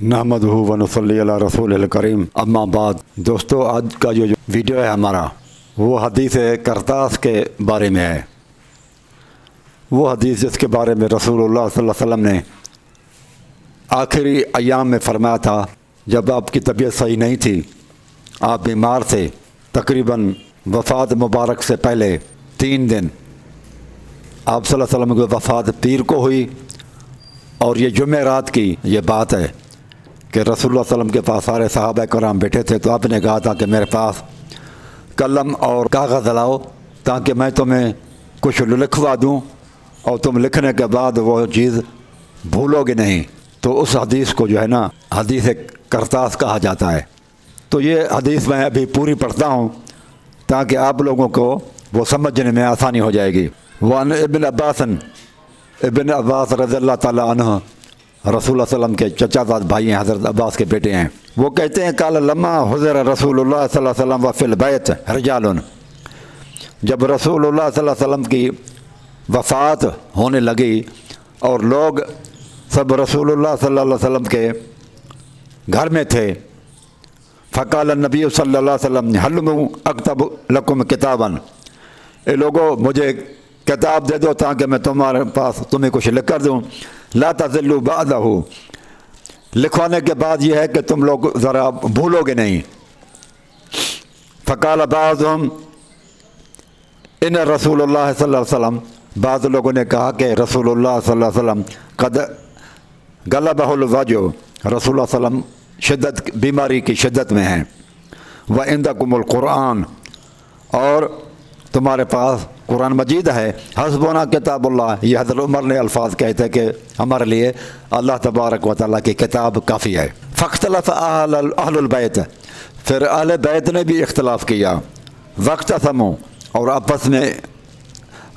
نحمدہ و نصلی علی رسول الکریم اما بعد دوستو، آج کا جو ویڈیو ہے ہمارا وہ حدیث کرتاس کے بارے میں ہے۔ وہ حدیث جس کے بارے میں رسول اللہ صلی اللہ علیہ وسلم نے آخری ایام میں فرمایا تھا، جب آپ کی طبیعت صحیح نہیں تھی، آپ بیمار تھے، تقریباً وفات مبارک سے پہلے 3 دن آپ صلی اللہ علیہ وسلم کی وفات پیر کو ہوئی، اور یہ جمعرات کی یہ بات ہے کہ رسول اللہ صلی اللہ علیہ وسلم کے پاس سارے صحابہ کرام بیٹھے تھے، تو آپ نے کہا تھا کہ میرے پاس قلم اور کاغذ لاؤ تاکہ میں تمہیں کچھ لکھوا دوں اور تم لکھنے کے بعد وہ چیز بھولو گے نہیں۔ تو اس حدیث کو جو ہے نا حدیث کرتاس کہا جاتا ہے۔ تو یہ حدیث میں ابھی پوری پڑھتا ہوں تاکہ آپ لوگوں کو وہ سمجھنے میں آسانی ہو جائے گی۔ وان ابن عباس رضی اللہ تعالیٰ عنہ رسول اللہ صلی اللہ علیہ وسلم کے چچا زاد بھائی ہیں، حضرت عباس کے بیٹے ہیں۔ وہ کہتے ہیں قال لما حضر رسول اللہ صلی اللہ علیہ وسلم وفی البیت رجال، جب رسول اللہ صلی اللہ علیہ وسلم کی وفات ہونے لگی اور لوگ سب رسول اللہ صلی اللہ علیہ وسلم کے گھر میں تھے، فقال النبی صلی اللہ علیہ وسلم حلموا اکتب لکم کتابا، اے لوگو مجھے کتاب دے دو تاکہ میں تمہارے پاس تمہیں کچھ لکھ کر دوں، لا تضلوا بعدہ، لکھوانے کے بعد یہ ہے کہ تم لوگ ذرا بھولو گے نہیں۔ فقال بعضهم ان رسول اللہ صلی اللہ علیہ وسلم، بعض لوگوں نے کہا کہ رسول اللہ صلی اللہ علیہ وسلم قد غلبہ الوجع، رسول اللہ صلی اللہ علیہ وسلم شدت بیماری کی شدت میں ہیں، وعندکم القرآن، اور تمہارے پاس قرآن مجید ہے، حسبنا کتاب اللہ، یہ حضرت عمر نے الفاظ کہتے کہ ہمارے لیے اللہ تبارک و تعالیٰ کی کتاب کافی ہے۔ فاختلف اہل البیت، پھر اہل بیت نے بھی اختلاف کیا، واقتسموا، اور آپس میں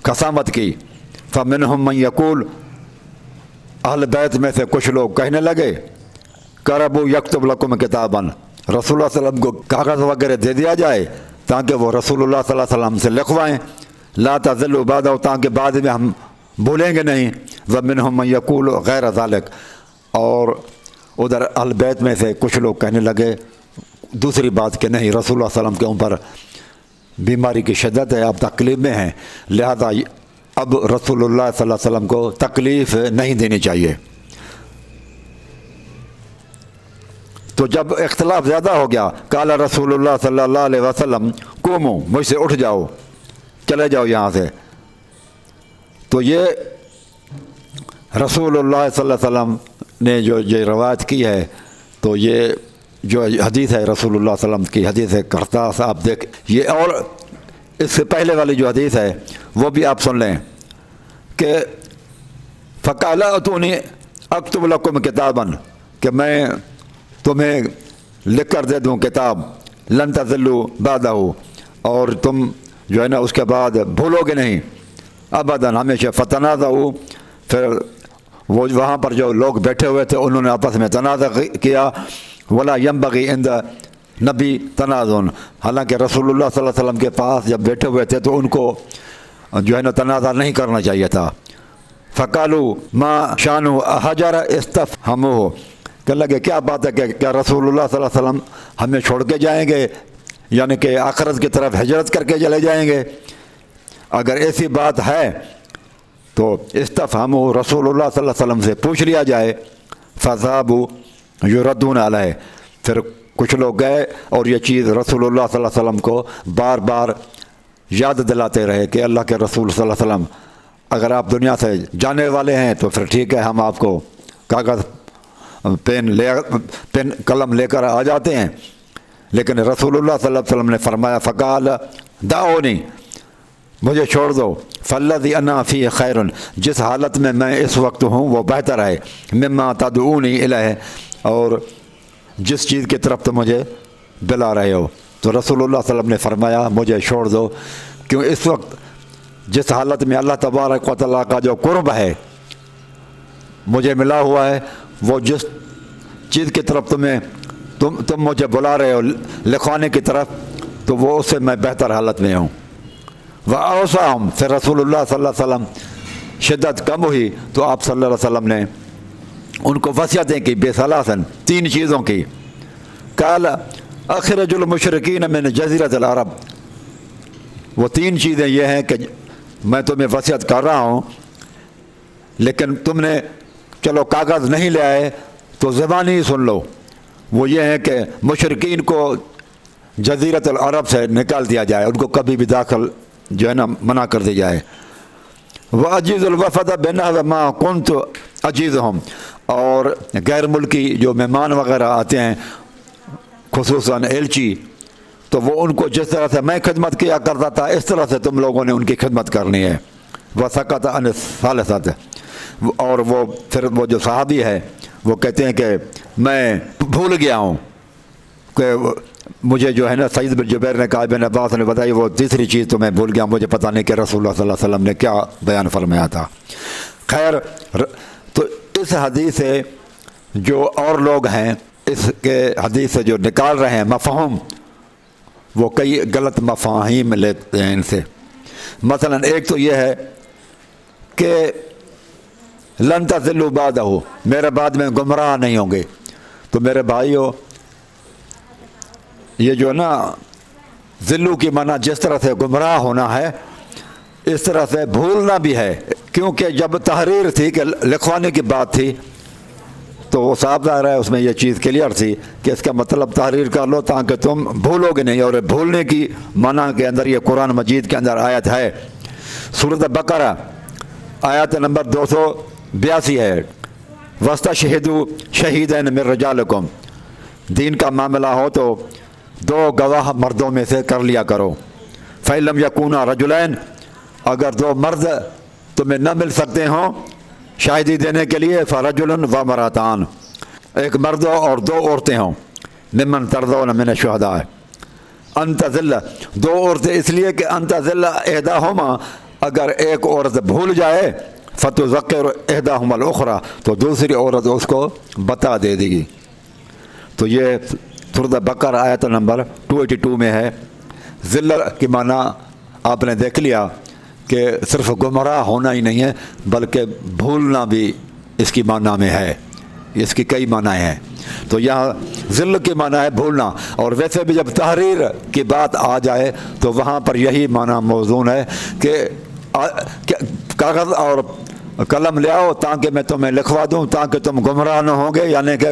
قسامت کی، فمنہم من یقول، اہل بیت میں سے کچھ لوگ کہنے لگے کربو یکتب لکم کتابا، رسول اللہ صلی اللہ علیہ وسلم کو کاغذ وغیرہ دے دیا جائے تاکہ وہ رسول اللہ صلی اللہ علیہ وسلم سے لکھوائیں، لا تضلوا بعدہ، تاکہ بعد میں ہم بھولیں گے نہیں، ومنہم من یقول غیر ذالک، اور ادھر اہل بیت میں سے کچھ لوگ کہنے لگے دوسری بات کہ نہیں، رسول اللہ صلی اللہ علیہ وسلم کے اوپر بیماری کی شدت ہے، آپ تکلیف میں ہیں، لہذا اب رسول اللہ صلی اللہ علیہ وسلم کو تکلیف نہیں دینی چاہیے۔ تو جب اختلاف زیادہ ہو گیا، قال رسول اللہ صلی اللہ علیہ وسلم قوموا، مجھ سے اٹھ جاؤ، چلے جاؤ یہاں سے۔ تو یہ رسول اللہ صلی اللہ علیہ وسلم نے جو یہ روایت کی ہے، تو یہ جو حدیث ہے رسول اللہ صلی اللہ علیہ وسلم کی حدیث ہے کرتاس، آپ دیکھ یہ، اور اس سے پہلے والی جو حدیث ہے وہ بھی آپ سن لیں کہ فقال اتونی اکتب لکم کتابا، کہ میں تمہیں لکھ کر دے دوں کتاب، لن تضلوا بعدہ، اور تم جو ہے نا اس کے بعد بھولو گے نہیں ابداً ہمیشہ۔ فتنازعوا، پھر وہ وہاں پر جو لوگ بیٹھے ہوئے تھے انہوں نے آپس میں تنازع کیا، ولا ينبغي عند نبی تنازع، حالانکہ رسول اللہ صلی اللہ علیہ وسلم کے پاس جب بیٹھے ہوئے تھے تو ان کو جو ہے نا تنازع نہیں کرنا چاہیے تھا۔ فقالوا ما شان حجر استفهموه، کہ لگے کیا بات ہے کہ کیا رسول اللہ صلی اللہ علیہ وسلم ہمیں چھوڑ کے جائیں گے، یعنی کہ آخرت کی طرف ہجرت کر کے چلے جائیں گے؟ اگر ایسی بات ہے تو استفہموا، رسول اللہ صلی اللہ علیہ وسلم سے پوچھ لیا جائے، فذهبوا یردون علیہ، پھر کچھ لوگ گئے اور یہ چیز رسول اللہ صلی اللہ علیہ وسلم کو بار بار یاد دلاتے رہے کہ اللہ کے رسول صلی اللہ علیہ وسلم اگر آپ دنیا سے جانے والے ہیں تو پھر ٹھیک ہے، ہم آپ کو کاغذ پین قلم لے کر آ جاتے ہیں، لیکن رسول اللہ صلی اللہ علیہ وسلم نے فرمایا فقال دعونی، مجھے چھوڑ دو، فالذی انا فیہ خیر، جس حالت میں میں اس وقت ہوں وہ بہتر ہے، مما تدعونی الیہ، اور جس چیز کی طرف تم مجھے بلا رہے ہو۔ تو رسول اللہ صلی اللہ علیہ وسلم نے فرمایا مجھے چھوڑ دو، کیوں اس وقت جس حالت میں اللہ تبارک و تعالیٰ کا جو قرب ہے مجھے ملا ہوا ہے، وہ جس چیز کی طرف تم مجھے بلا رہے ہو لکھوانے کی طرف، تو وہ اس سے میں بہتر حالت میں ہوں۔ وَأَوْصَاهُمْ، پھر رسول اللہ صلی اللہ علیہ وسلم شدت کم ہوئی تو آپ صلی اللہ علیہ وسلم نے ان کو وصیتیں کی بے ثلاثن 3 چیزوں کی. قال اخرج المشرکین من جزیرۃ العرب. وہ 3 چیزیں یہ ہیں کہ میں تمہیں وصیت کر رہا ہوں، لیکن تم نے چلو کاغذ نہیں لے آئے تو زبانی ہی سن لو. وہ یہ ہے کہ مشرکین کو جزیرۃ العرب سے نکال دیا جائے، ان کو کبھی بھی داخل جو ہے نا منع کر دی جائے. وَأَجِيزُ الْوَفَدَ بِنَحْوِ مَا كُنْتُ أَجِيزُهُمْ. اور غیر ملکی جو مہمان وغیرہ آتے ہیں خصوصاً ایلچی، تو وہ ان کو جس طرح سے میں خدمت کیا کرتا تھا اس طرح سے تم لوگوں نے ان کی خدمت کرنی ہے. وَسَكَتَ عَنِ الثَّالِثَةِ. اور وہ پھر وہ جو صحابی ہے وہ کہتے ہیں کہ میں بھول گیا ہوں کہ مجھے جو ہے نا سعید بن جبیر نے کہا، ابن عباس نے بتائی وہ تیسری چیز تو میں بھول گیا، مجھے پتہ نہیں کہ رسول اللہ صلی اللہ علیہ وسلم نے کیا بیان فرمایا تھا. خیر، تو اس حدیث سے جو اور لوگ ہیں اس کے حدیث سے جو نکال رہے ہیں مفہوم، وہ کئی غلط مفاہیم لیتے ہیں ان سے. مثلا ایک تو یہ ہے کہ لن تضلوا بعدہ، میرے بعد میں گمراہ نہیں ہوں گے. تو میرے بھائیو، یہ جو نا ذلو کی معنی جس طرح سے گمراہ ہونا ہے اس طرح سے بھولنا بھی ہے، کیونکہ جب تحریر تھی کہ لکھوانے کی بات تھی تو وہ صاف ظاہر ہے اس میں یہ چیز کلیئر تھی کہ اس کا مطلب تحریر کر لو تاکہ تم بھولو گے نہیں. اور بھولنے کی معنی کے اندر یہ قرآن مجید کے اندر آیت ہے، سورۃ بقرہ آیت نمبر 282 ہے. وَاسْتَشْهِدُوا شَهِیدَینَ مِن رِجَالِکُم. دین کا معاملہ ہو تو 2 گواہ مردوں میں سے کر لیا کرو. فَإِن لَّمْ يَكُونَا رَجُلَيْنِ. اگر 2 مرد تمہیں نہ مل سکتے ہوں شاہدی دینے کے لیے، فَرَجُلٌ وَامْرَأَتَانِ. ایک مرد اور 2 عورتیں ہوں. ممن ترضون من الشہداء. ان تضل، 2 عورتیں اس لیے کہ ان تضل احداہما، اگر ایک عورت بھول جائے فتذکر احداہما الاخری، تو دوسری عورت اس کو بتا دے دے گی. تو یہ سورۃ بقرہ آیت نمبر 282 میں ہے. ذلت کی معنی آپ نے دیکھ لیا کہ صرف گمراہ ہونا ہی نہیں ہے بلکہ بھولنا بھی اس کی معنی میں ہے. اس کی کئی معنی ہیں. تو یہاں ذل کی معنی ہے بھولنا. اور ویسے بھی جب تحریر کی بات آ جائے تو وہاں پر یہی معنی موزون ہے کہ کاغذ اور قلم لے آؤ تاکہ میں تمہیں لکھوا دوں تاکہ تم گمراہ نہ ہوں گے، یعنی کہ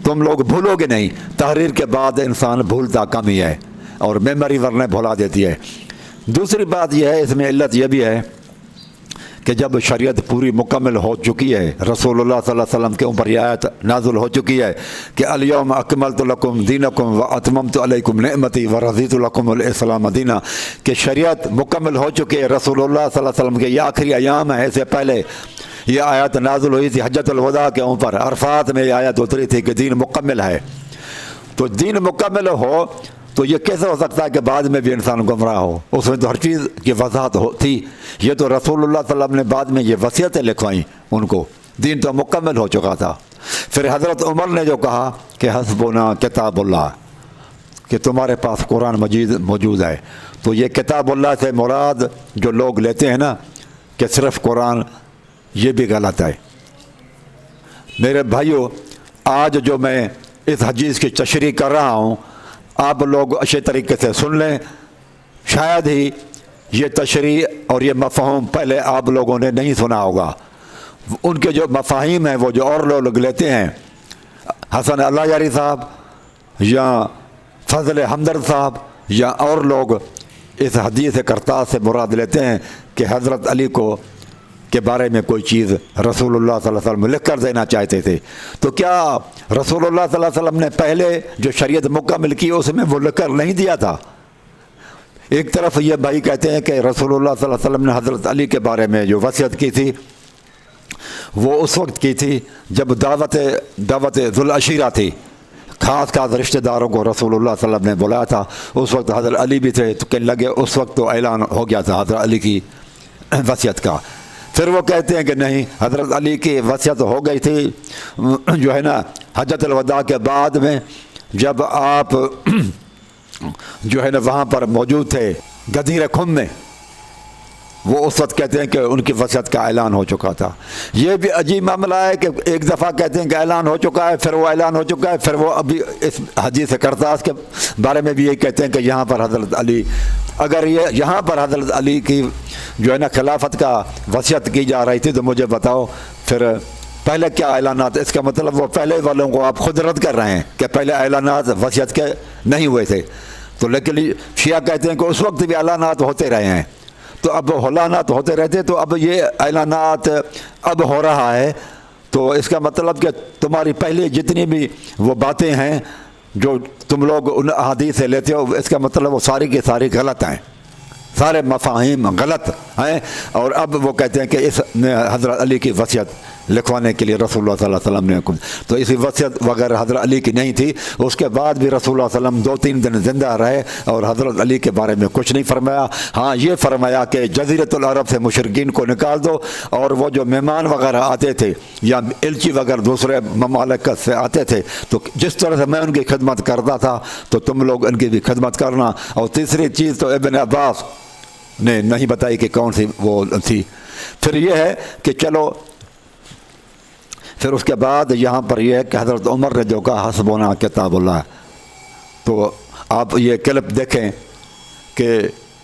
تم لوگ بھولو گے نہیں. تحریر کے بعد انسان بھولتا کم ہی ہے اور میموری ورنہ بھلا دیتی ہے. دوسری بات یہ ہے، اس میں علت یہ بھی ہے کہ جب شریعت پوری مکمل ہو چکی ہے، رسول اللہ صلی اللہ علیہ وسلم کے اوپر یہ آیت نازل ہو چکی ہے کہ الیوم اکملت لکم دینکم واتممت علیکم نعمتی ورضیت لکم الاسلام دینا، کہ شریعت مکمل ہو چکی ہے. رسول اللہ صلی اللہ علیہ وسلم کے یہ آخری ایام ہیں. اس سے پہلے یہ آیت نازل ہوئی تھی حجۃ الوداع کے اوپر، عرفات میں یہ آیت اتری تھی کہ دین مکمل ہے. تو دین مکمل ہو تو یہ کیسے ہو سکتا ہے کہ بعد میں بھی انسان گمراہ ہو؟ اس میں تو ہر چیز کی وضاحت تھی. یہ تو رسول اللہ صلی اللہ علیہ وسلم نے بعد میں یہ وصیتیں لکھوائیں ان کو، دین تو مکمل ہو چکا تھا. پھر حضرت عمر نے جو کہا کہ حسبنا کتاب اللہ، کہ تمہارے پاس قرآن مجید موجود ہے. تو یہ کتاب اللہ سے مراد جو لوگ لیتے ہیں نا کہ صرف قرآن، یہ بھی غلط ہے. میرے بھائیو، آج جو میں اس حدیث کی تشریح کر رہا ہوں آپ لوگ اچھے طریقے سے سن لیں. شاید ہی یہ تشریح اور یہ مفہوم پہلے آپ لوگوں نے نہیں سنا ہوگا. ان کے جو مفاہیم ہیں وہ جو اور لوگ لیتے ہیں، حسن اللہ یاری صاحب یا فضل ہمدرد صاحب یا اور لوگ اس حدیث کرتاز سے مراد لیتے ہیں کہ حضرت علی کو کے بارے میں کوئی چیز رسول اللہ صلی اللہ علیہ وسلم لکھ کر دینا چاہتے تھے. تو کیا رسول اللہ صلی اللہ علیہ وسلم نے پہلے جو شریعت مکمل کی اس میں وہ لکھ کر نہیں دیا تھا؟ ایک طرف یہ بھائی کہتے ہیں کہ رسول اللہ صلی اللہ علیہ وسلم نے حضرت علی کے بارے میں جو وصیت کی تھی وہ اس وقت کی تھی جب دعوت ذوالعشیرہ تھی، خاص رشتہ داروں کو رسول اللہ صلی اللہ علیہ وسلم نے بلایا تھا. اس وقت حضرت علی بھی تھے تو کہنے لگے اس وقت تو اعلان ہو گیا تھا حضرت علی کی وصیت کا. پھر وہ کہتے ہیں کہ نہیں، حضرت علی کی وصیت ہو گئی تھی جو ہے نا حجۃ الوداع کے بعد میں، جب آپ جو ہے نا وہاں پر موجود تھے غدیر خم میں، وہ اس وقت کہتے ہیں کہ ان کی وصیت کا اعلان ہو چکا تھا۔ یہ بھی عجیب معاملہ ہے کہ ایک دفعہ کہتے ہیں کہ اعلان ہو چکا ہے، پھر وہ اعلان ہو چکا ہے، پھر وہ ابھی اس حدیث کرتاس کے بارے میں بھی یہ کہتے ہیں کہ یہاں پر حضرت علی، اگر یہ یہاں پر حضرت علی کی جو ہے نا خلافت کا وصیت کی جا رہی تھی تو مجھے بتاؤ پھر پہلے کیا اعلانات؟ اس کا مطلب وہ پہلے والوں کو آپ خود رد کر رہے ہیں کہ پہلے اعلانات وصیت کے نہیں ہوئے تھے، تو لیکن شیعہ کہتے ہیں کہ اس وقت بھی اعلانات ہوتے رہے ہیں، تو اب اعلانات ہوتے رہتے تو اب یہ اعلانات اب ہو رہا ہے، تو اس کا مطلب کہ تمہاری پہلے جتنی بھی وہ باتیں ہیں جو تم لوگ ان احادیث سے لیتے ہو، اس کا مطلب وہ ساری کی ساری غلط ہیں، سارے مفاہیم غلط ہیں، اور اب وہ کہتے ہیں کہ اس نے حضرت علی کی وصیت لکھوانے کے لیے رسول اللہ صلی اللہ علیہ وسلم نے حکم، تو اسی وصیت وغیرہ حضرت علی کی نہیں تھی۔ اس کے بعد بھی رسول اللہ صلی اللہ علیہ وسلم 2-3 دن زندہ رہے اور حضرت علی کے بارے میں کچھ نہیں فرمایا۔ ہاں یہ فرمایا کہ جزیرۃ العرب سے مشرکین کو نکال دو، اور وہ جو مہمان وغیرہ آتے تھے یا الچی وغیرہ دوسرے ممالکت سے آتے تھے، تو جس طرح سے میں ان کی خدمت کرتا تھا تو تم لوگ ان کی بھی خدمت کرنا۔ اور تیسری چیز تو ابن عباس نے نہیں بتائی کہ کون سی وہ تھی۔ پھر یہ ہے کہ چلو، پھر اس کے بعد یہاں پر یہ ہے کہ حضرت عمر نے جو کہا حسبنا کتاب اللہ، تو آپ یہ کلپ دیکھیں کہ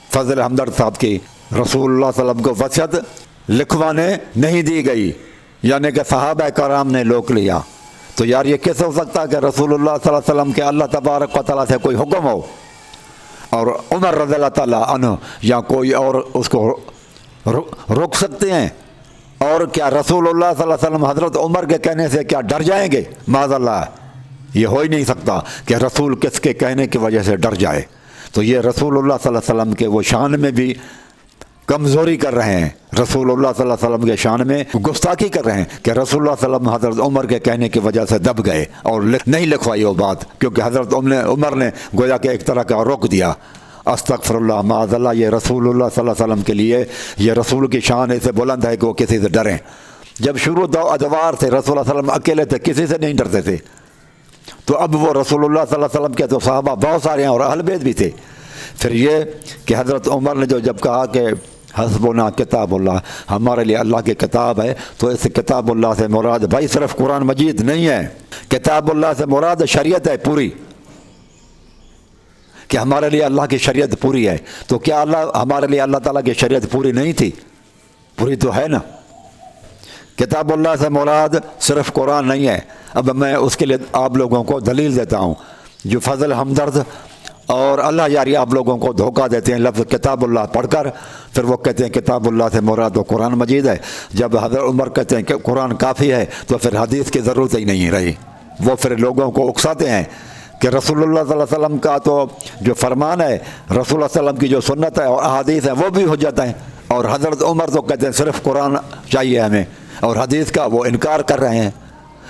فضل ہمدرد صاحب کی رسول اللہ صلی اللہ علیہ وسلم کو وصیت لکھوانے نہیں دی گئی، یعنی کہ صحابہ کرام نے لوک لیا، تو یار یہ کیسے ہو سکتا ہے کہ رسول اللہ صلی اللہ علیہ وسلم کے اللہ تبارک و تعالیٰ سے کوئی حکم ہو اور عمر رضی اللہ تعالیٰ عنہ یا کوئی اور اس کو روک سکتے ہیں؟ اور کیا رسول اللہ صلی اللہ علیہ وسلم حضرت عمر کے کہنے سے کیا ڈر جائیں گے؟ معاذ اللہ، یہ ہو ہی نہیں سکتا کہ رسول کس کے کہنے کی وجہ سے ڈر جائے۔ تو یہ رسول اللہ صلی اللہ علیہ وسلم کے وہ شان میں بھی کمزوری کر رہے ہیں، رسول اللہ صلی اللہ علیہ وسلم کے شان میں گستاخی کر رہے ہیں کہ رسول اللہ صلی اللہ علیہ وسلم حضرت عمر کے کہنے کی وجہ سے دب گئے اور نہیں لکھوائی وہ بات، کیونکہ حضرت عمر نے گویا کہ ایک طرح کا روک دیا۔ استغفر اللہ، معاذ اللہ، یہ رسول اللہ صلی اللہ علیہ وسلم کے لیے یہ رسول کی شان ایسے بلند ہے کہ وہ کسی سے ڈریں۔ جب شروع ادوار سے رسول اللہ صلی اللہ علیہ وسلم اکیلے تھے، کسی سے نہیں ڈرتے تھے، تو اب وہ رسول اللہ صلی اللہ علیہ وسلم کے تو صحابہ بہت سارے ہیں اور اہل بیت بھی تھے۔ پھر یہ کہ حضرت عمر نے جب کہا کہ حسبنا کتاب اللہ، ہمارے لیے اللہ کی کتاب ہے، تو اس کتاب اللہ سے مراد بھائی صرف قرآن مجید نہیں ہے، کتاب اللہ سے مراد شریعت ہے پوری، کہ ہمارے لیے اللہ کی شریعت پوری ہے۔ تو کیا ہمارے لیے اللہ تعالیٰ کی شریعت پوری نہیں تھی؟ پوری تو ہے نا۔ کتاب اللہ سے مراد صرف قرآن نہیں ہے۔ اب میں اس کے لیے آپ لوگوں کو دلیل دیتا ہوں، جو فضل ہمدرد اور اللہ یاری آپ لوگوں کو دھوکہ دیتے ہیں لفظ کتاب اللہ پڑھ کر، پھر وہ کہتے ہیں کتاب اللہ سے مراد و قرآن مجید ہے۔ جب حضرت عمر کہتے ہیں کہ قرآن کافی ہے تو پھر حدیث کی ضرورت ہی نہیں رہی۔ وہ پھر لوگوں کو اکساتے ہیں کہ رسول اللہ صلی اللہ علیہ وسلم کا تو جو فرمان ہے، رسول اللہ صلی اللہ علیہ وسلم کی جو سنت ہے اور احادیث ہے وہ بھی حجت ہیں، اور حضرت عمر تو کہتے ہیں صرف قرآن چاہیے ہمیں، اور حدیث کا وہ انکار کر رہے ہیں۔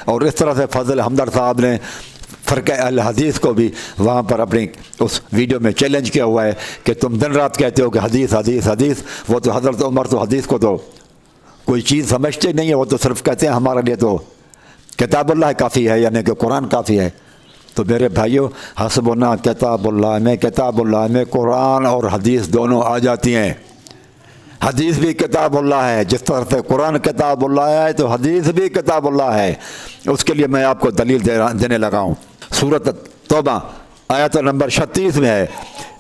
اور اس طرح سے فضل ہمدرد صاحب نے فرقہ اہل حدیث کو بھی وہاں پر اپنی اس ویڈیو میں چیلنج کیا ہوا ہے کہ تم دن رات کہتے ہو کہ حدیث حدیث حدیث، وہ تو حضرت عمر تو حدیث کو تو کوئی چیز سمجھتے نہیں ہے، وہ تو صرف کہتے ہیں ہمارے لیے تو کتاب اللہ کافی ہے، یعنی کہ قرآن کافی ہے۔ تو میرے بھائیوں، حسبنا کتاب اللہ میں قرآن اور حدیث دونوں آ جاتی ہیں۔ حدیث بھی کتاب اللہ ہے، جس طرح سے قرآن کتاب اللہ ہے تو حدیث بھی کتاب اللہ ہے۔ اس کے لیے میں آپ کو دلیل دینے لگا ہوں۔ سورۃ توبہ آیت نمبر 36 میں ہے،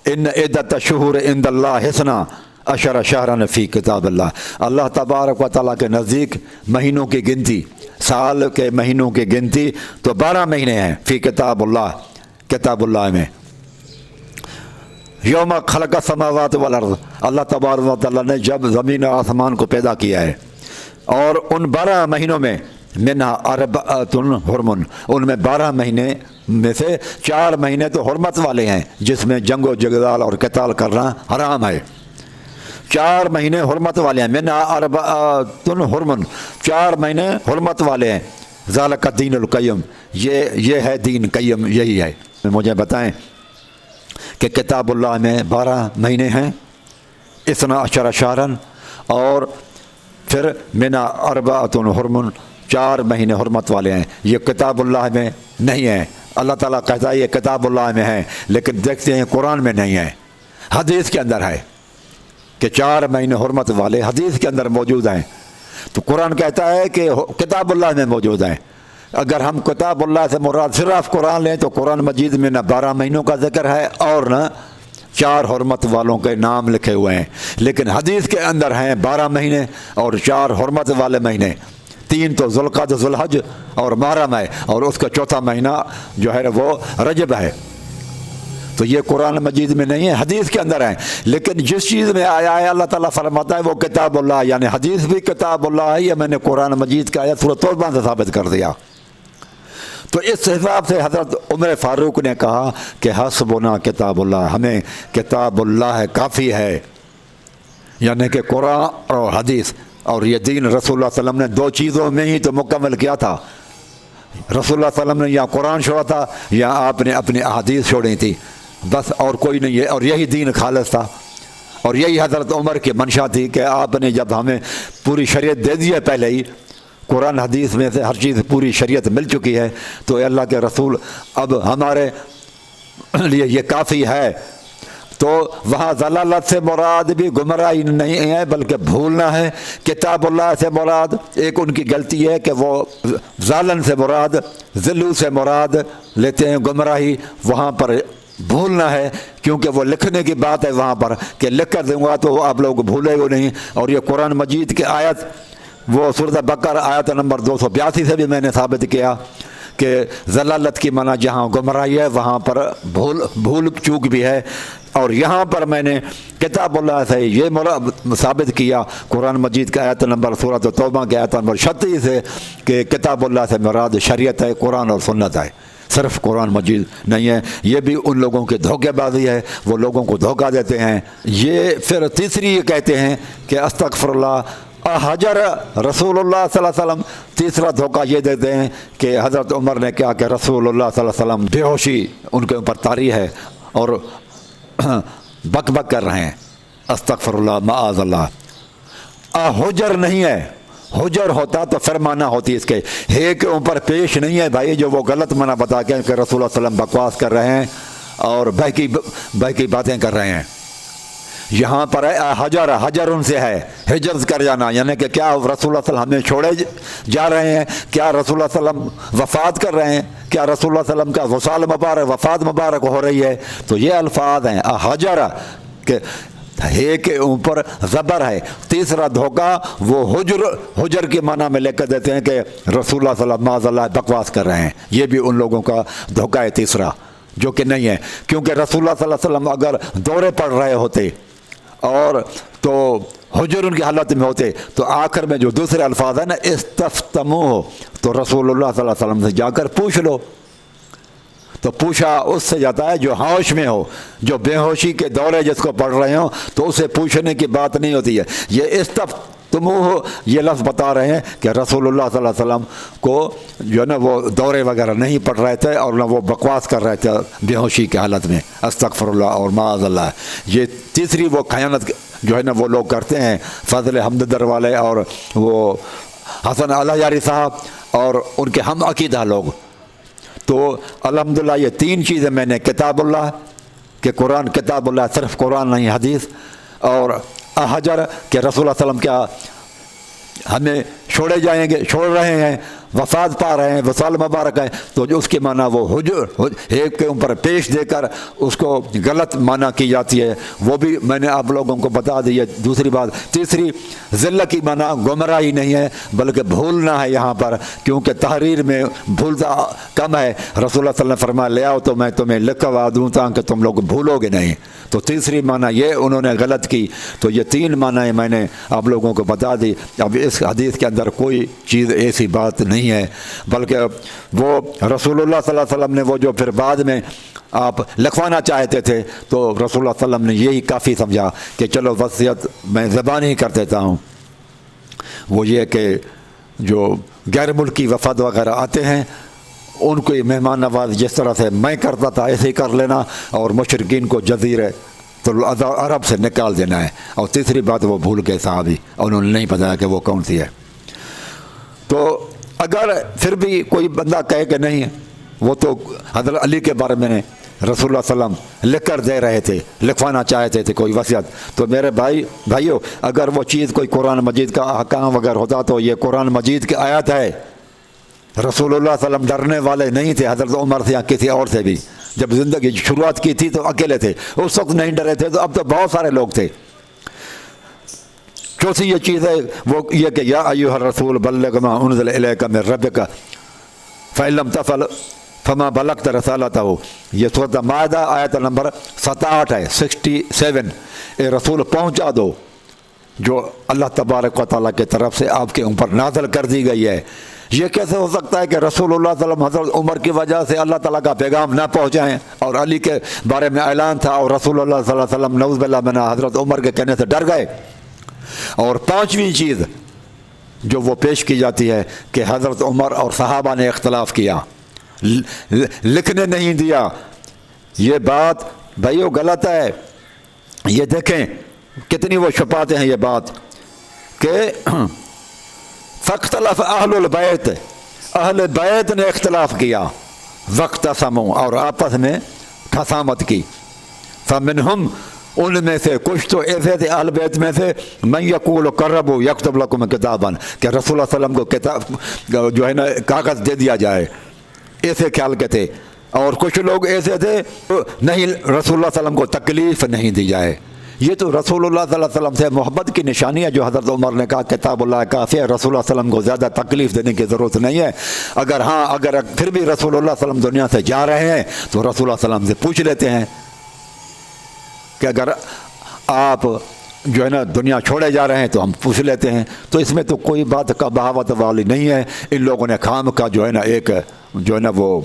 ان عدت الشہور عند اللہ حسنا عشر شہرا فی کتاب اللہ۔ اللہ تبارک و تعالیٰ کے نزدیک مہینوں کی گنتی، سال کے مہینوں کی گنتی تو 12 مہینے ہیں فی کتاب اللہ، کتاب اللہ میں۔ یوم خلق السماوات والارض، اللہ تبارک و تعالیٰ نے جب زمین اور آسمان کو پیدا کیا ہے، اور ان 12 مہینوں میں منہا اربعۃ حرم، ان میں 12 مہینے میں سے 4 مہینے تو حرمت والے ہیں، جس میں جنگ و جدال اور قتال کرنا حرام ہے۔ 4 مہینے حرمت والے ہیں، منہا اربعۃ حرم، 4 مہینے حرمت والے ہیں۔ ذالک الدین القیم، یہ ہے دین قیم، یہی ہے۔ مجھے بتائیں کہ کتاب اللہ میں 12 مہینے ہیں، 12 شہرا، اور پھر منہا اربعۃ حرم، 4 مہینے حرمت والے ہیں۔ یہ کتاب اللہ میں نہیں ہے۔ اللہ تعالیٰ کہتا ہے یہ کتاب اللہ میں ہے، لیکن دیکھتے ہیں قرآن میں نہیں ہے، حدیث کے اندر ہے۔ کہ 4 مہینے حرمت والے حدیث کے اندر موجود ہیں، تو قرآن کہتا ہے کہ کتاب اللہ میں موجود ہیں۔ اگر ہم کتاب اللہ سے مراد صرف قرآن لیں تو قرآن مجید میں نہ 12 مہینوں کا ذکر ہے اور نہ 4 حرمت والوں کے نام لکھے ہوئے ہیں، لیکن حدیث کے اندر ہیں 12 مہینے اور 4 حرمت والے مہینے، 3 تو ذوالقعدہ ذوالحج اور محرم ہے، اور اس کا 4تھا مہینہ جو ہے وہ رجب ہے۔ تو یہ قرآن مجید میں نہیں ہے، حدیث کے اندر ہیں، لیکن جس چیز میں آیا ہے اللہ تعالیٰ فرماتا ہے وہ کتاب اللہ، یعنی حدیث بھی کتاب اللہ ہے، یہ میں نے قرآن مجید کا آیت سورۃ توبہ سے ثابت کر دیا۔ تو اس حساب سے حضرت عمر فاروق نے کہا کہ حسبنا کتاب اللہ، ہمیں کتاب اللہ کافی ہے، یعنی کہ قرآن اور حدیث، اور یہ دین رسول اللہ صلی اللہ علیہ وسلم نے 2 چیزوں میں ہی تو مکمل کیا تھا۔ رسول اللہ صلی اللہ علیہ وسلم نے یا قرآن چھوڑا تھا یا آپ نے اپنی احادیث چھوڑی تھی، بس اور کوئی نہیں ہے، اور یہی دین خالص تھا، اور یہی حضرت عمر کی منشا تھی کہ آپ نے جب ہمیں پوری شریعت دے دی ہے، پہلے ہی قرآن حدیث میں سے ہر چیز پوری شریعت مل چکی ہے، تو اللہ کے رسول اب ہمارے لیے یہ کافی ہے۔ تو وہاں ضلالت سے مراد بھی گمراہی نہیں ہے بلکہ بھولنا ہے۔ کتاب اللہ سے مراد ایک ان کی غلطی ہے کہ وہ ضالن سے مراد، ذلو سے مراد لیتے ہیں گمراہی، وہاں پر بھولنا ہے، کیونکہ وہ لکھنے کی بات ہے وہاں پر کہ لکھ کر دوں گا تو آپ لوگ بھولے گا نہیں۔ اور یہ قرآن مجید کی آیت وہ سورۃ بقرہ آیت نمبر 282 سے بھی میں نے ثابت کیا کہ ضلالت کی معنی جہاں گمراہی ہے وہاں پر بھول چوک بھی ہے، اور یہاں پر میں نے کتاب اللہ سے یہ ثابت کیا قرآن مجید کا آیت نمبر سورۃ توبہ کے آیت نمبر 36 سے کہ کتاب اللہ سے مراد شریعت ہے، قرآن اور سنت ہے، صرف قرآن مجید نہیں ہے۔ یہ بھی ان لوگوں کے دھوکے بازی ہے، وہ لوگوں کو دھوکہ دیتے ہیں۔ یہ پھر تیسری یہ کہتے ہیں کہ استغفر اللہ حجر رسول اللہ صلی اللہ علیہ وسلم، تیسرا دھوکہ یہ دیتے ہیں کہ حضرت عمر نے کہا کہ رسول اللہ صلی اللہ علیہ وسلم بے ہوشی ان کے اوپر طاری ہے اور بک بک کر رہے ہیں، استغفر اللہ معاذ اللہ۔ حجر نہیں ہے، حجر ہوتا تو پھر معنی ہوتی اس کے ہے کے اوپر پیش نہیں ہے بھائی، جو وہ غلط معنی بتا کے کہ رسول اللہ صلی اللہ علیہ وسلم بکواس کر رہے ہیں اور بہکی باتیں کر رہے ہیں۔ یہاں پر ہے حجر، حجر ان سے ہے حجر کر جانا، یعنی کہ کیا رسول اللہ صلی اللہ علیہ وسلم ہمیں چھوڑے جا رہے ہیں، کیا رسول اللہ صلی اللہ علیہ وسلم وفات کر رہے ہیں، کیا رسول اللہ صلی اللہ علیہ وسلم کا وصال مبارک وفات مبارک ہو رہی ہے، تو یہ الفاظ ہیں حجر کہ ہے کے اوپر زبر ہے۔ تیسرا دھوکہ وہ حجر کے معنی میں لے کر دیتے ہیں کہ رسول اللہ صلی اللہ علیہ وسلم بکواس کر رہے ہیں، یہ بھی ان لوگوں کا دھوکہ ہے تیسرا، جو کہ نہیں ہے، کیونکہ رسول اللہ صلی اللہ علیہ وسلم اگر دورے پڑ رہے ہوتے اور تو حجر ان کی حالت میں ہوتے تو آخر میں جو دوسرے الفاظ ہیں نا استفتموہ، تو رسول اللہ صلی اللہ علیہ وسلم سے جا کر پوچھ لو، تو پوچھا اس سے جاتا ہے جو ہوش میں ہو، جو بے ہوشی کے دورے جس کو پڑھ رہے ہوں تو اسے پوچھنے کی بات نہیں ہوتی ہے۔ یہ استفتموہ یہ لفظ بتا رہے ہیں کہ رسول اللہ صلی اللہ علیہ وسلم کو جو ہے نا وہ دورے وغیرہ نہیں پڑھ رہے تھے اور نہ وہ بکواس کر رہے تھے بے ہوشی کی حالت میں، استغفر اللہ اور معاذ اللہ۔ یہ تیسری وہ خیانت جو ہے نا وہ لوگ کرتے ہیں، فضل حمدر والے اور وہ حسن الحجاری صاحب اور ان کے ہم عقیدہ لوگ۔ تو الحمدللہ یہ 3 چیزیں میں نے کتاب اللہ کہ قرآن کتاب اللہ صرف قرآن نہیں حدیث، اور حجر کہ رسول اللہ صلی اللہ علیہ وسلم کیا ہمیں چھوڑے جائیں گے، چھوڑ رہے ہیں، وفات پا رہے ہیں، وصال مبارک ہے، تو جو اس کے معنی وہ حجر ایک کے اوپر پیش دے کر اس کو غلط معنی کی جاتی ہے، وہ بھی میں نے آپ لوگوں کو بتا دی ہے۔ دوسری بات، تیسری ذلت کی معنی گمراہی نہیں ہے بلکہ بھولنا ہے یہاں پر، کیونکہ تحریر میں بھولتا کم ہے۔ رسول اللہ صلی اللہ علیہ وسلم فرمایا لے آؤ تو میں تمہیں لکھوا دوں تاکہ تم لوگ بھولو گے نہیں، تو تیسری معنی یہ انہوں نے غلط کی۔ تو یہ 3 معنی میں نے آپ لوگوں کو بتا دی۔ اب اس حدیث کے اندر کوئی چیز ایسی بات نہیں ہے، بلکہ وہ رسول اللہ صلی اللہ علیہ وسلم نے وہ جو پھر بعد میں آپ لکھوانا چاہتے تھے تو رسول اللہ صلی اللہ علیہ وسلم نے یہی کافی سمجھا کہ چلو وصیت میں زبان ہی کر دیتا ہوں۔ وہ یہ کہ جو غیر ملکی وفد وغیرہ آتے ہیں ان کو مہمان نواز جس طرح سے میں کرتا تھا ایسے ہی کر لینا، اور مشرکین کو جزیرے تو عرب سے نکال دینا ہے۔ اور تیسری بات وہ بھول گئے صحابی، انہوں نے نہیں بتایا کہ وہ کون سی ہے۔ تو اگر پھر بھی کوئی بندہ کہے کہ نہیں وہ تو حضرت علی کے بارے میں نے رسول اللہ صلی اللہ علیہ وسلم لکھ کر دے رہے تھے، لکھوانا چاہتے تھے کوئی وصیت، تو میرے بھائیو اگر وہ چیز کوئی قرآن مجید کا احکام وغیرہ ہوتا تو یہ قرآن مجید کی آیت ہے۔ رسول اللہ صلی اللہ علیہ وسلم ڈرنے والے نہیں تھے، حضرت عمر سے یا کسی اور سے بھی، جب زندگی شروعات کی تھی تو اکیلے تھے، اس وقت نہیں ڈرے تھے، تو اب تو بہت سارے لوگ تھے۔ چوتھی یہ چیز ہے وہ یہ کہ یا ایھا الرسول بلغ ما انزل الیک من ربک فإن لم تفعل فما بلغت رسالتہ، یہ سورۃ مائدہ آیت نمبر 67 ہے، 67۔ اے رسول پہنچا دو جو اللہ تبارک و تعالیٰ کی طرف سے آپ کے اوپر نازل کر دی گئی ہے۔ یہ کیسے ہو سکتا ہے کہ رسول اللہ صلی اللہ علیہ وسلم حضرت عمر کی وجہ سے اللہ تعالیٰ کا پیغام نہ پہنچائیں، اور علی کے بارے میں اعلان تھا اور رسول اللہ صلی اللہ علیہ وسلم نعوذ باللہ من حضرت عمر کے کہنے سے ڈر گئے۔ اور پانچویں چیز جو وہ پیش کی جاتی ہے کہ حضرت عمر اور صحابہ نے اختلاف کیا، لکھنے نہیں دیا۔ یہ بات بھائیو غلط ہے۔ یہ دیکھیں کتنی وہ چھپاتے ہیں یہ بات کہ فاختلف اہل البیت، اہل بیت نے اختلاف کیا، واختصموا اور آپس میں خصامت کی۔ فمنہم ان میں سے کچھ تو ایسے تھے اہل بیت میں سے من یقول قربوا یکتب لکم کتابا، کہ رسول اللہ صلی اللہ علیہ وسلم کو کتاب جو ہے نا کاغذ دے دیا جائے، ایسے خیال کے تھے۔ اور کچھ لوگ ایسے تھے نہیں، رسول اللہ صلی اللہ علیہ وسلم کو تکلیف نہیں دی جائے۔ یہ تو رسول اللہ صلی اللہ علیہ وسلم سے محبت کی نشانی ہے، جو حضرت عمر نے کہا کتاب اللہ کافی ہے، رسول اللہ صلی اللہ علیہ وسلم کو زیادہ تکلیف دینے کی ضرورت نہیں ہے۔ اگر پھر بھی رسول اللہ صلی اللہ علیہ وسلم دنیا سے جا رہے ہیں تو رسول اللہ صلی اللہ علیہ وسلم سے پوچھ لیتے ہیں کہ اگر آپ جو ہے نا دنیا چھوڑے جا رہے ہیں تو ہم پوچھ لیتے ہیں۔ تو اس میں تو کوئی بات کا بہاوت والی نہیں ہے۔ ان لوگوں نے خام کا جو ہے نا ایک جو ہے نا وہ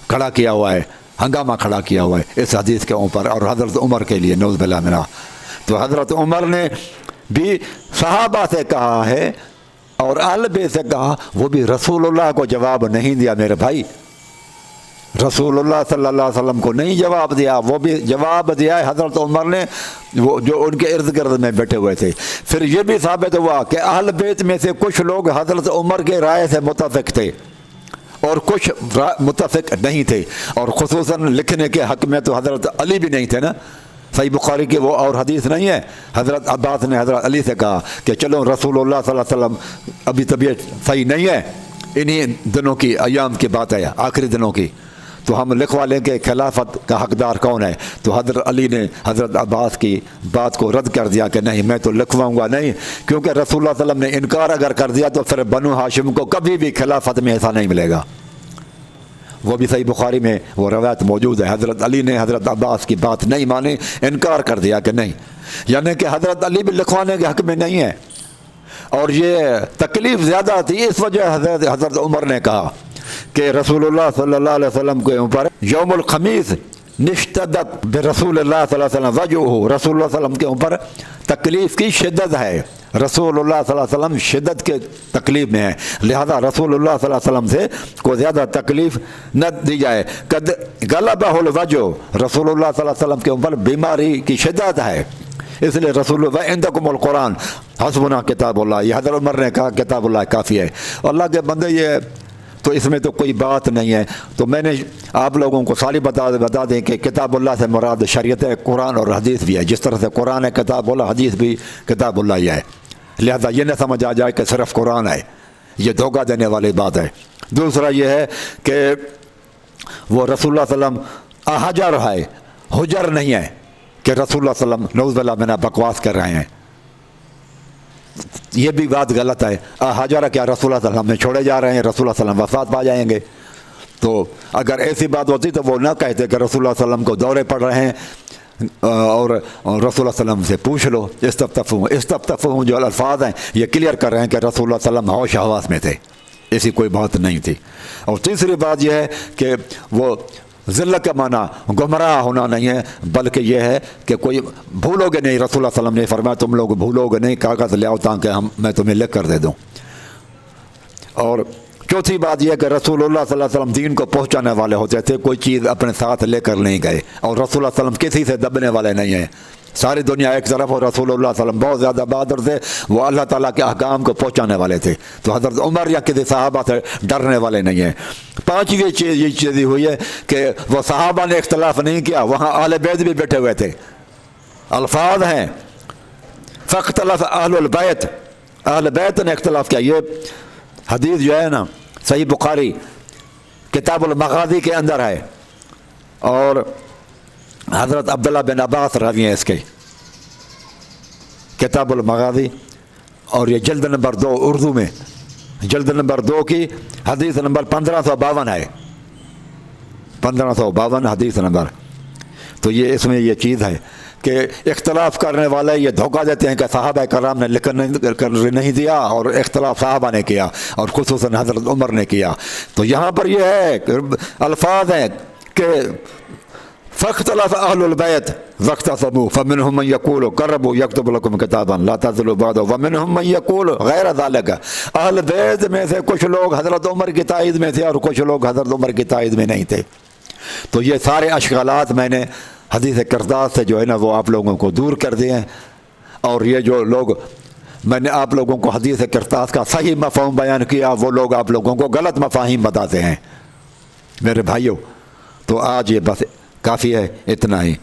کھڑا کیا ہوا ہے، ہنگامہ کھڑا کیا ہوا ہے اس حدیث کے اوپر، اور حضرت عمر کے لیے نعوذ باللہ منہ۔ تو حضرت عمر نے بھی صحابہ سے کہا ہے اور اہل بیت سے کہا، وہ بھی رسول اللہ کو جواب نہیں دیا میرے بھائی، رسول اللہ صلی اللہ علیہ وسلم کو نہیں جواب دیا، وہ بھی جواب دیا ہے حضرت عمر نے، وہ جو ان کے ارد گرد میں بیٹھے ہوئے تھے۔ پھر یہ بھی ثابت ہوا کہ اہل بیت میں سے کچھ لوگ حضرت عمر کے رائے سے متفق تھے اور کچھ متفق نہیں تھے، اور خصوصاً لکھنے کے حق میں تو حضرت علی بھی نہیں تھے نا۔ صحیح بخاری کی وہ اور حدیث نہیں ہے، حضرت عباس نے حضرت علی سے کہا کہ چلو رسول اللہ صلی اللہ علیہ وسلم ابھی طبیعت صحیح نہیں ہے، انہی دنوں کی ایام کی بات ہے، آخری دنوں کی، تو ہم لکھوا لیں کہ خلافت کا حقدار کون ہے۔ تو حضرت علی نے حضرت عباس کی بات کو رد کر دیا کہ نہیں، میں تو لکھواؤں گا نہیں، کیونکہ رسول اللہ صلی اللہ علیہ وسلم نے انکار اگر کر دیا تو پھر بنو ہاشم کو کبھی بھی خلافت میں ایسا نہیں ملے گا۔ وہ بھی صحیح بخاری میں وہ روایت موجود ہے، حضرت علی نے حضرت عباس کی بات نہیں مانی، انکار کر دیا کہ نہیں، یعنی کہ حضرت علی بھی لکھوانے کے حق میں نہیں ہے۔ اور یہ تکلیف زیادہ تھی، اس وجہ حضرت عمر نے کہا کہ رسول اللہ صلی اللہ علیہ وسلم کے اوپر یوم الخمیس نشتدت برسول اللہ صلی اللہ علیہ وسلم وجہہ، رسول اللہ صلی اللہ علیہ وسلم کے اوپر تکلیف کی شدت ہے، رسول اللہ صلی اللہ علیہ وسلم شدت کے تکلیف میں ہے، لہذا رسول اللہ صلی اللہ علیہ وسلم سے کو زیادہ تکلیف نہ دی جائے۔ قد غلبہ الوجہ، رسول اللہ صلی اللہ علیہ وسلم کے اوپر بیماری کی شدت ہے، اس لیے رسول اللہ عندکم القرآن حسبنا کتاب اللہ، یہ حضرت عمر نے کہا کتاب اللہ کافی ہے۔ اللہ کے بندے یہ تو اس میں تو کوئی بات نہیں ہے۔ تو میں نے آپ لوگوں کو ساری بتا دیں کہ کتاب اللہ سے مراد شریعت ہے، قرآن اور حدیث بھی ہے، جس طرح سے قرآن ہے کتاب اللہ، حدیث بھی کتاب اللہ ہی ہے، لہذا یہ نہ سمجھ آ جائے کہ صرف قرآن ہے، یہ دھوکہ دینے والی بات ہے۔ دوسرا یہ ہے کہ وہ رسول اللہ صلی اللہ علیہ وسلم حجر ہے، حجر نہیں ہے کہ رسول اللہ صلی اللہ علیہ وسلم نعوذ باللہ منہ بکواس کر رہے ہیں، یہ بھی بات غلط ہے۔ حجر کیا رسول اللہ صلی اللہ علیہ وسلم میں چھوڑے جا رہے ہیں، رسول اللہ صلی اللہ علیہ وسلم وفات پا جائیں گے، تو اگر ایسی بات ہوتی تو وہ نہ کہتے کہ رسول اللہ صلی اللہ علیہ وسلم کو دورے پڑ رہے ہیں اور رسول اللہ صلی اللہ علیہ وسلم سے پوچھ لو، استفتفوا جو الفاظ ہیں یہ کلیئر کر رہے ہیں کہ رسول اللہ صلی اللہ علیہ وسلم ہوش حواس میں تھے، ایسی کوئی بات نہیں تھی۔ اور تیسری بات یہ ہے کہ وہ ذلت کا معنی گمراہ ہونا نہیں ہے، بلکہ یہ ہے کہ کوئی بھولو گے نہیں، رسول اللہ صلی اللہ علیہ وسلم نے فرمایا تم لوگ بھولو گے نہیں، کاغذ لے آؤ تاکہ میں تمہیں لکھ کر دے دوں۔ اور چوتھی بات یہ ہے کہ رسول اللہ صلی اللہ علیہ وسلم دین کو پہنچانے والے ہوتے تھے، کوئی چیز اپنے ساتھ لے کر نہیں گئے، اور رسول اللہ صلی اللہ علیہ وسلم کسی سے دبنے والے نہیں ہیں، ساری دنیا ایک طرف اور رسول اللہ صلی اللہ علیہ وسلم بہت زیادہ بہادر تھے، وہ اللہ تعالیٰ کے احکام کو پہنچانے والے تھے، تو حضرت عمر یا کسی صحابہ سے ڈرنے والے نہیں ہیں۔ پانچویں چیز یہ چیز ہوئی ہے کہ وہ صحابہ نے اختلاف نہیں کیا، وہاں اہل بیت بھی بیٹھے ہوئے تھے۔ الفاظ ہیں فاختلف اہل البیت، اہل بیت نے اختلاف کیا۔ یہ حدیث جو ہے نا صحیح بخاری کتاب المغازی کے اندر ہے، اور حضرت عبداللہ بن عباس راوی ہیں اس کے، کتاب المغازی، اور یہ جلد نمبر 2 اردو میں، جلد نمبر 2 کی حدیث نمبر 1552 ہے، 1552 حدیث نمبر۔ تو یہ اس میں یہ چیز ہے کہ اختلاف کرنے والے یہ دھوکہ دیتے ہیں کہ صحابہ کرام نے لکھ نہیں دیا، اور اختلاف صحابہ نے کیا، اور خصوصاً حضرت عمر نے کیا۔ تو یہاں پر یہ ہے کہ الفاظ ہیں کہ فاختلف اہل البیت واختصموا فمنهم من يقول قربوا يكتب لكم كتابا لا تضلوا بعده ومنهم من يقول غیر ذلك۔ اہل بیت میں سے کچھ لوگ حضرت عمر کی تائید میں تھے، اور کچھ لوگ حضرت عمر کی تائید میں نہیں تھے۔ تو یہ سارے اشکالات میں نے حدیث کرداس سے جو ہے نا وہ آپ لوگوں کو دور کر دیے ہیں، اور یہ جو لوگ میں نے آپ لوگوں کو حدیث کرداس کا صحیح مفہوم بیان کیا، وہ لوگ آپ لوگوں کو غلط مفاہیم بتاتے ہیں میرے بھائیوں۔ تو آج یہ بس کافی ہے، اتنا ہی۔